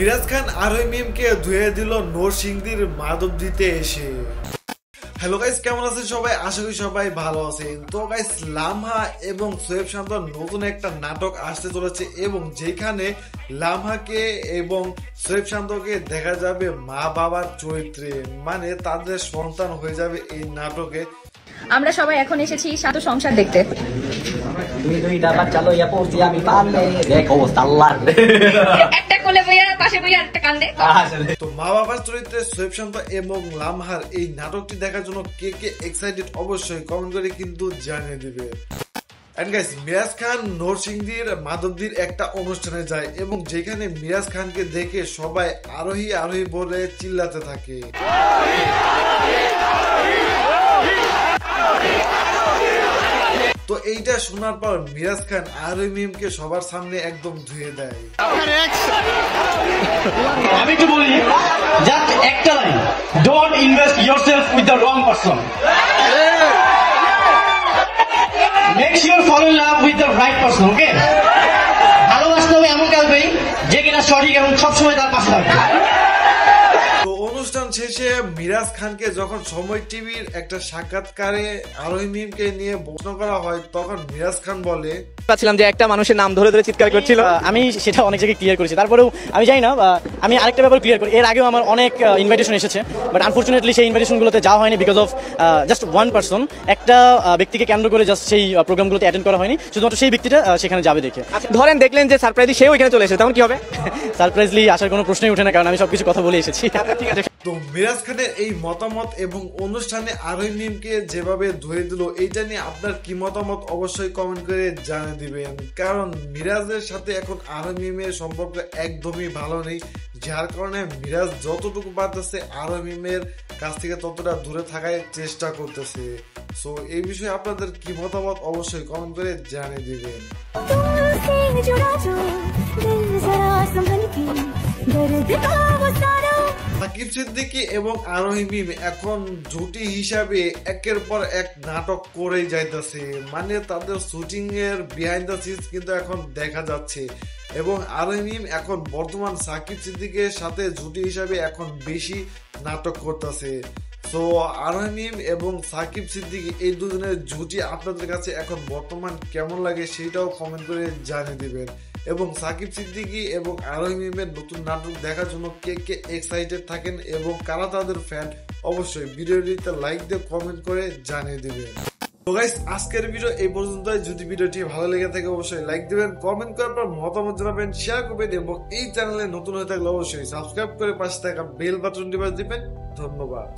মিরাজ খান আরোহী মিমকে ধুয়ে দিল নরসিংদীর মাধবদীতে এসে। হ্যালো গাইস, কেমন আছেন সবাই? আশা করি সবাই ভালো আছেন। তো গাইস, লামহা এবং সোয়েব শান্তর নতুন একটা নাটক আসতে চলেছে এবং যেখানে লামহাকে এবং সোয়েব শান্তকে দেখা যাবে মা বাবার চরিত্রে, মানে তাদের সন্তান হয়ে যাবে এই নাটকে। আমরা সবাই এখন এসেছি শান্ত সংসার দেখতে। একটা কোলে বইয়া পাশে বইয়া একটা কান্দে। তো মা বাবার চরিত্রে সোয়েব শান্ত এবং লামহার এই নাটকটি দেখার জন্য কে কে এক্সাইটেড অবশ্যই কমেন্ট করে কিন্তু জানিয়ে দিবে। এন্ড গাইস, মিরাজ খান নরসিংদীর মাধবদীর একটা অনুষ্ঠানে যায় এবং যেখানে মিরাজ খানকে দেখে সবাই আরোহী আরোহী বলে চিল্লাতে থাকে। তো এইটা শোনার পর মিরাজ খান আরোহী মিমকে সবার সামনে একদম ধুয়ে দেয়। আমি তো বলি জাস্ট একটা line, don't invest yourself with the wrong person, make sure follow in love with the right person. Okay, ভালোবাসতে হবে এমন কাউকে যে কিনা সঠিক এবং সবসময় তার পাশে থাকবে। তো অনুষ্ঠান শেষে মিরাজ খানকে যখন সময় টিভির একটা সাক্ষাৎকারে আরোহী মিমকে নিয়ে প্রশ্ন করা হয়, তখন মিরাজ খান বলে, পাচ্ছিলাম যে একটা মানুষের নাম ধরে ধরে চিৎকার করছিল। আমি সেটা অনেক জায়গায় ক্লিয়ার করেছি, তারপরেও আমি জানি না, আমি আরেকটা ব্যাপার ক্লিয়ার করি। এর আগেও আমার অনেক ইনভাইটেশন এসেছে, বাট আনফর্চুনেটলি সেই ইনভাইটেশনগুলোতে যাওয়া হয়নি because of just one person, একটা ব্যক্তিকে কেন্দ্র করে জাস্ট সেই প্রোগ্রামগুলোতে অ্যাটেন্ড করা হয়নি, শুধুমাত্র সেই ব্যক্তিটা সেখানে যাবে দেখে। ধরেন দেখলেন যে সারপ্রাইজলি সেও এখানে চলে এসেছে, তখন কি হবে? সারপ্রাইজলি আসার কোনো প্রশ্নই ওঠে না, কারণ আমি সবকিছু কথা বলে এসেছি। ঠিক আছে। তো মিরাজ খানের এই মতামত এবং অনুষ্ঠানে আরোহী মিমকে যেভাবে ধরে দিল, এইটা নিয়ে আপনার কি মতামত অবশ্যই কমেন্ট করে জানিয়ে দিবেন। কারণ মিরাজের সাথে এখন আরোহী মিমের সম্পর্ক একদমই ভালো নেই, যার কারণে মিরাজ যতটুকু পারতেছে আরোহী মিমের কাছ থেকে ততটা দূরে থাকার চেষ্টা করতেছে। সো এই বিষয়ে আপনাদের কি মতামত অবশ্যই কমেন্ট করে জানিয়ে দিবেন। সাকিব সিদ্দিকী এবং আরোহী মিম এখন জুটি হিসাবে একের পর এক নাটক করেই যাইতেছে, মানে তাদের শুটিং এর বিহাইন্ড দ্য সিনস কিন্তু এখন দেখা যাচ্ছে এবং আরোহী মিম এখন বর্তমান সাকিব সিদ্দিকের সাথে জুটি হিসাবে এখন বেশি নাটক করতেছে। তো আরোহী মিম এবং সাকিব সিদ্দিকী এই দুজনের জুটি আপনাদের কাছে এখন বর্তমান কেমন লাগে সেটাও কমেন্ট করে জানিয়ে দিবেন। এবং সাকিব সিদ্দিকী এবং আরোহী মিমের নতুন নাটক দেখার জন্য কে কে এক্সাইটেড থাকেন এবং কারা তাদের ফ্যান, অবশ্যই ভিডিওটিতে লাইক দিয়ে কমেন্ট করে জানিয়ে দিবেন। তো গাইস, আজকের ভিডিও এই পর্যন্তই। যদি ভিডিওটি ভালো লেগে থাকে অবশ্যই লাইক দিবেন, কমেন্ট করার পর মতামত জানাবেন, শেয়ার করবেন এবং এই চ্যানেলে নতুন হয়ে থাকলে অবশ্যই সাবস্ক্রাইব করে পাশে থাকা বেল বাটনটি বাজিয়ে দিবেন। ধন্যবাদ।